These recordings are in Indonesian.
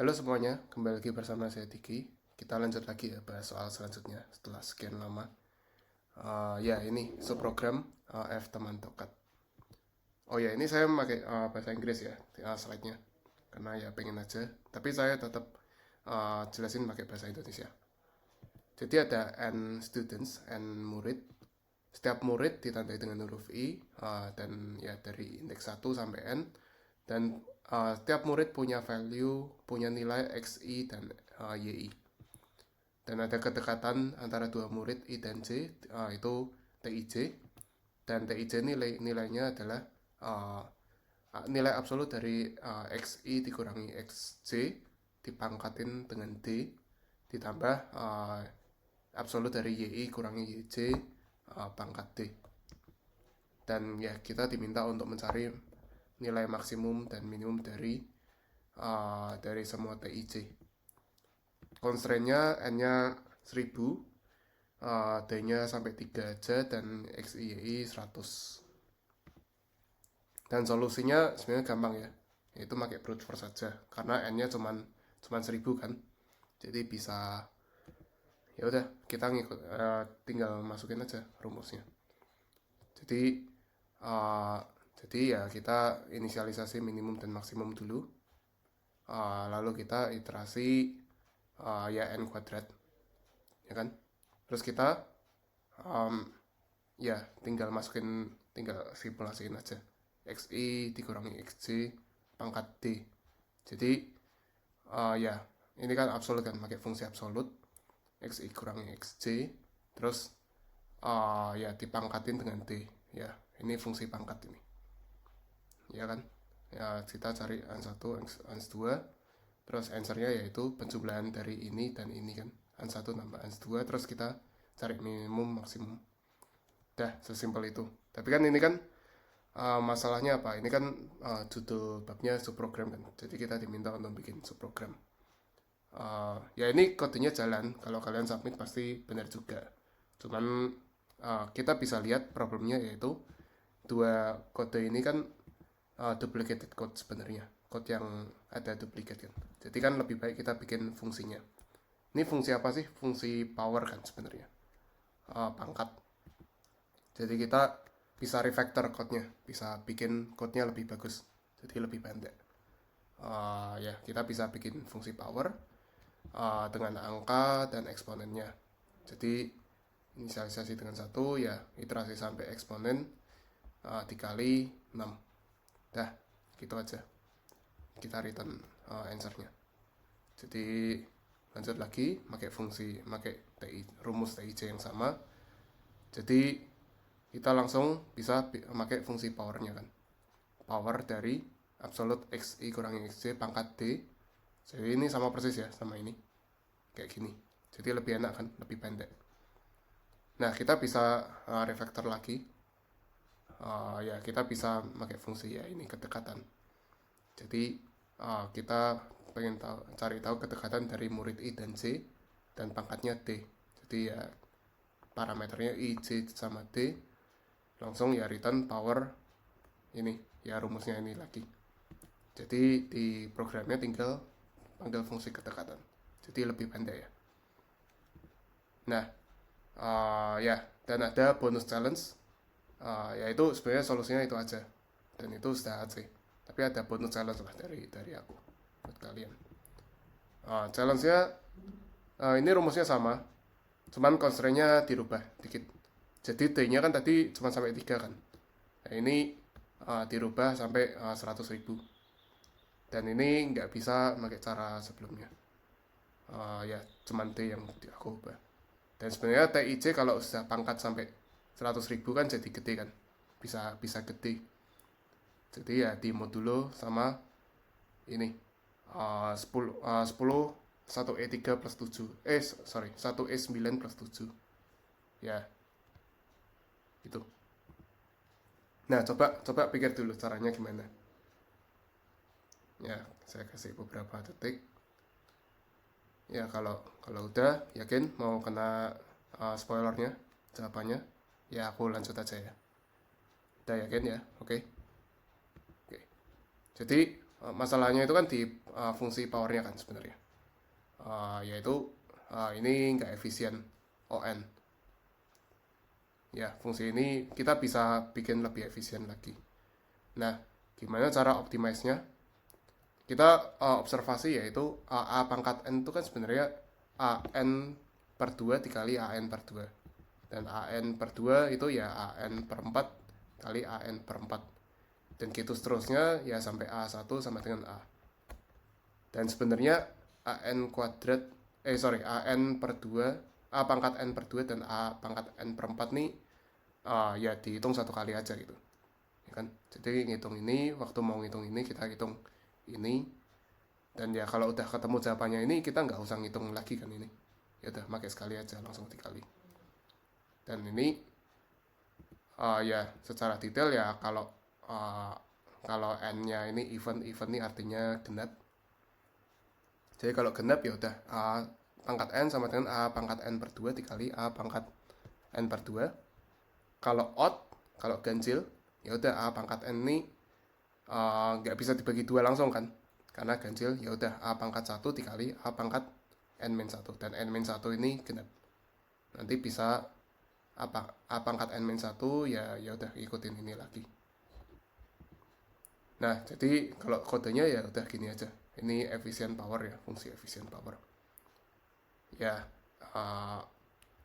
Halo semuanya, kembali lagi bersama saya Tiki. Kita lanjut lagi ya bahas soal selanjutnya setelah sekian lama. Ya ini subprogram F teman tokat. Oh ya ini saya memakai bahasa Inggris ya slide-nya karena ya pengen aja. Tapi saya tetap jelasin pakai bahasa Indonesia. Jadi ada n students, n murid. Setiap murid ditandai dengan huruf I dan ya dari indeks 1 sampai n. Dan setiap murid punya value, punya nilai XI dan YI. Dan ada kedekatan antara dua murid I dan J, itu TIJ. Dan TIJ nilainya adalah uh, nilai absolut dari XI dikurangi XJ dipangkatin dengan D ditambah absolut dari YI kurangi YJ pangkat D. Dan ya kita diminta untuk mencari nilai maksimum dan minimum dari semua TIJ. Constraint-nya N-nya 1000, D-nya sampai 3 aja, dan XI 100. Dan solusinya sebenarnya gampang ya, yaitu pakai brute force saja, karena N-nya cuman 1000 kan. Jadi bisa ya udah kita tinggal masukin aja rumusnya. Jadi ya kita inisialisasi minimum dan maksimum dulu. Lalu kita iterasi ya n kuadrat, ya kan? Terus kita ya tinggal simulasiin aja xi dikurangi xj pangkat d. Jadi ya ini kan absolut kan, pakai fungsi absolut xi kurangi xj, terus ya dipangkatin dengan d. Ya ini fungsi pangkat ini, ya kan? Ya kita cari n1 n2, terus answernya yaitu penjumlahan dari ini dan ini kan, n1 tambah n2, terus kita cari minimum maksimum. Dah sesimpel itu. Tapi kan ini kan masalahnya apa, ini kan judul babnya subprogram kan, jadi kita diminta untuk bikin subprogram. Ya ini kodenya jalan, kalau kalian submit pasti benar juga. Cuman kita bisa lihat problemnya, yaitu dua kode ini kan duplicated code sebenarnya, code yang ada duplicate kan. Jadi kan lebih baik kita bikin fungsinya. Ini fungsi apa sih? Fungsi power kan sebenarnya, pangkat. Jadi kita bisa refactor code-nya, bisa bikin code-nya lebih bagus, jadi lebih pendek. Ya kita bisa bikin fungsi power dengan angka dan eksponennya. Jadi inisialisasi dengan 1, ya iterasi sampai eksponen dikali 6. Dah gitu aja kita return answernya. Jadi lanjut lagi pakai rumus TIJ yang sama. Jadi kita langsung bisa pakai fungsi powernya kan, power dari absolut xi kurangi xj pangkat d. Jadi ini sama persis ya sama ini, kayak gini. Jadi lebih enak kan, lebih pendek. Nah kita bisa refactor lagi. Ya kita bisa pakai fungsi ya ini kedekatan. Jadi kita pengen cari tahu kedekatan dari murid I dan J dan pangkatnya D. Jadi ya parameternya I, J sama D, langsung ya return power ini, ya rumusnya ini lagi. Jadi di programnya tinggal panggil fungsi kedekatan, jadi lebih pendek ya. Nah ya, dan ada bonus challenge, yaitu sebenarnya solusinya itu aja, dan itu sudah sih. Tapi ada bonus challenge lah dari aku buat kalian. Challenge-nya ini rumusnya sama, cuman constraint-nya dirubah dikit. Jadi D-nya kan tadi cuma sampai 3 kan. Nah ini dirubah sampai 100.000. Dan ini nggak bisa pakai cara sebelumnya. Ya cuman D yang aku ubah. Dan sebenarnya TIJ kalau sudah pangkat sampai 100.000 kan jadi gede kan. Bisa gede. Jadi ya di modulo sama ini 10 1E3 plus 7. 1E9 plus 7. Ya. Gitu. Nah, coba pikir dulu caranya gimana. Ya, saya kasih beberapa detik. Ya, kalau udah yakin mau kena spoilernya, jawabannya, ya aku lanjut aja ya. Udah yakin ya? Oke. Oke. Jadi Masalahnya itu kan di fungsi powernya kan sebenarnya. Yaitu ini nggak efisien ON. Ya, fungsi ini kita bisa bikin lebih efisien lagi. Nah, gimana cara optimize-nya? Kita observasi yaitu A pangkat N itu kan sebenarnya AN per 2 dikali AN per 2. Dan AN per 2 itu ya AN per 4 kali AN per 4. Dan gitu seterusnya ya sampai A1 sama dengan A. Dan sebenarnya AN kuadrat, AN per 2, A pangkat N per 2 dan A pangkat N per 4 nih ya dihitung satu kali aja gitu. Ya kan? Jadi ngitung ini, waktu mau ngitung ini kita hitung ini. Dan ya kalau udah ketemu jawabannya ini kita nggak usah ngitung lagi kan ini. Ya udah pakai sekali aja langsung dikali. Dan ini ya secara detail ya kalau n-nya ini even ini artinya genap. Jadi kalau genap ya udah a pangkat n sama dengan a pangkat n per 2 dikali a pangkat n per 2. Kalau odd, kalau ganjil ya udah a pangkat n ini nggak bisa dibagi dua langsung kan, karena ganjil ya udah a pangkat 1 dikali a pangkat n-1 dan n-1 ini genap. Nanti bisa a pangkat n-1 ya udah ikutin ini lagi. Nah, jadi kalau kodenya ya udah gini aja. Ini efisien power ya, fungsi efisien power. Ya,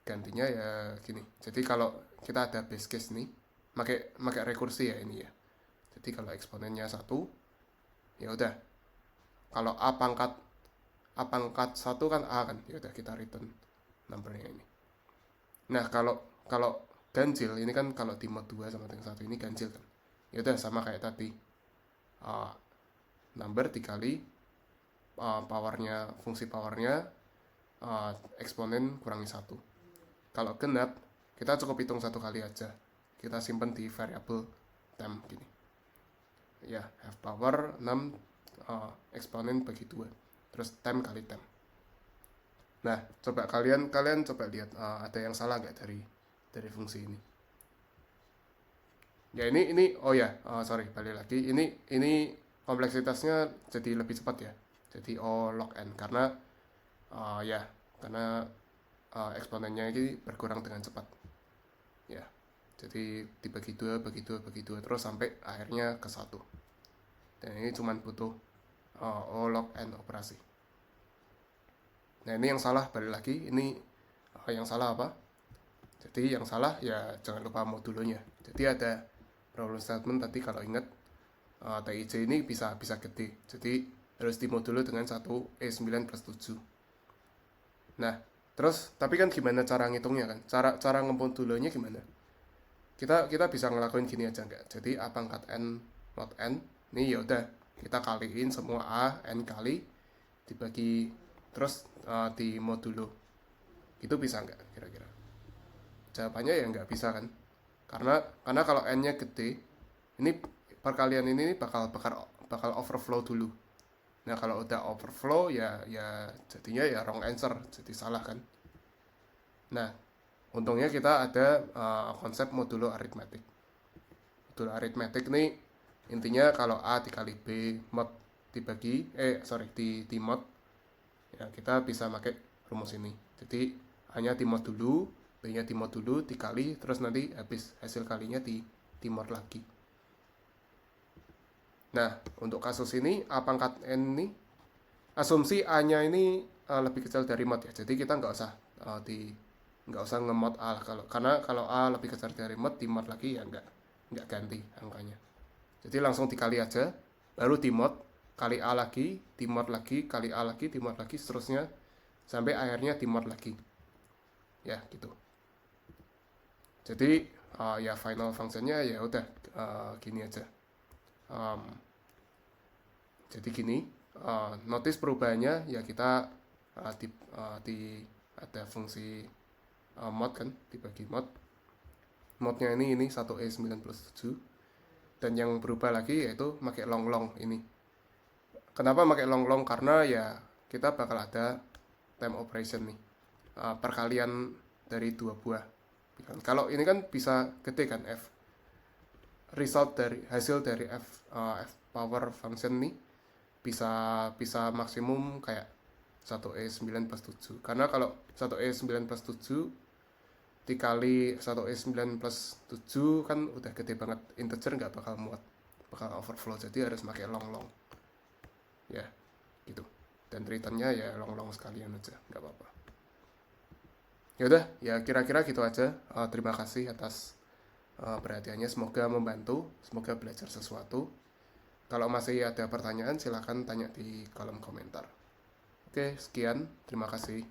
gantinya ya gini. Jadi kalau kita ada base case nih, pakai rekursi ya ini ya. Jadi kalau eksponennya 1, ya udah. Kalau a pangkat 1 kan a kan, ya udah kita return numbernya ini. Nah, kalau ganjil ini kan kalau di mod 2 sama dengan 1 ini ganjil kan. Ya udah sama kayak tadi. Number dikali powernya, fungsi powernya eksponen kurangi 1. Kalau genap kita cukup hitung satu kali aja, kita simpan di variable temp gini ya, have power 6 eksponen bagi 2 terus temp kali temp. Nah, coba kalian coba lihat ada yang salah nggak dari fungsi ini. Ya ini oh ya, sorry, balik lagi. Ini kompleksitasnya jadi lebih cepat ya. Jadi O log n karena karena eksponennya ini berkurang dengan cepat. Ya. Jadi dibagi 2 bagi 2 bagi 2 terus sampai akhirnya ke 1. Dan ini cuma butuh O log n operasi. Nah, ini yang salah, balik lagi. Ini yang salah apa? Jadi yang salah ya jangan lupa modulonya. Jadi ada problem statement tadi kalau ingat TIJ ini bisa gede. Jadi harus dimodulo dengan 1E9 plus 7. Nah, terus tapi kan gimana cara ngitungnya kan? Cara ngemodulonya gimana? Kita bisa ngelakuin gini aja enggak? Jadi a pangkat n mod n ini ya udah kita kaliin semua a n kali dibagi terus di modulo. Itu bisa enggak kira-kira? Jawabannya ya nggak bisa kan, karena kalau n-nya gede, ini perkalian ini bakal overflow dulu. Nah, kalau udah overflow ya jadinya ya wrong answer, jadi salah kan. Nah, untungnya kita ada konsep modulo aritmetik. Modulo aritmetik nih intinya kalau a dikali b mod dibagi di mod ya kita bisa pakai rumus ini. Jadi hanya di mod dulu, b-nya di mod dulu dikali terus nanti habis hasil kalinya di mod lagi. Nah, untuk kasus ini a pangkat n ini asumsi a-nya ini lebih kecil dari mod ya. Jadi kita nggak usah ngemod a karena kalau a lebih kecil dari mod di mod lagi ya nggak ganti angkanya. Jadi langsung dikali aja, baru di mod kali a lagi, di mod lagi, kali a lagi, di mod lagi seterusnya sampai akhirnya di mod lagi. Ya, gitu. Jadi ya final functionnya ya udah gini aja. Jadi gini, notice perubahannya ya kita ada fungsi mod kan, dibagi modnya ini 1E9 plus 7 dan yang berubah lagi yaitu pakai long ini. Kenapa pakai long karena ya kita bakal ada time operation nih, perkalian dari dua buah. Kalau ini kan bisa gede kan hasil dari f power function nih bisa maksimum kayak 1E9 plus 7. Karena kalau 1E9 plus 7 dikali 1E9 plus 7 kan udah gede banget, integer nggak bakal muat, bakal overflow, jadi harus pakai long ya gitu. Dan returnnya ya long sekalian aja, nggak apa-apa. Ya udah, ya kira-kira gitu aja. Terima kasih atas perhatiannya, semoga membantu, semoga belajar sesuatu. Kalau masih ada pertanyaan silahkan tanya di kolom komentar. Oke, sekian, terima kasih.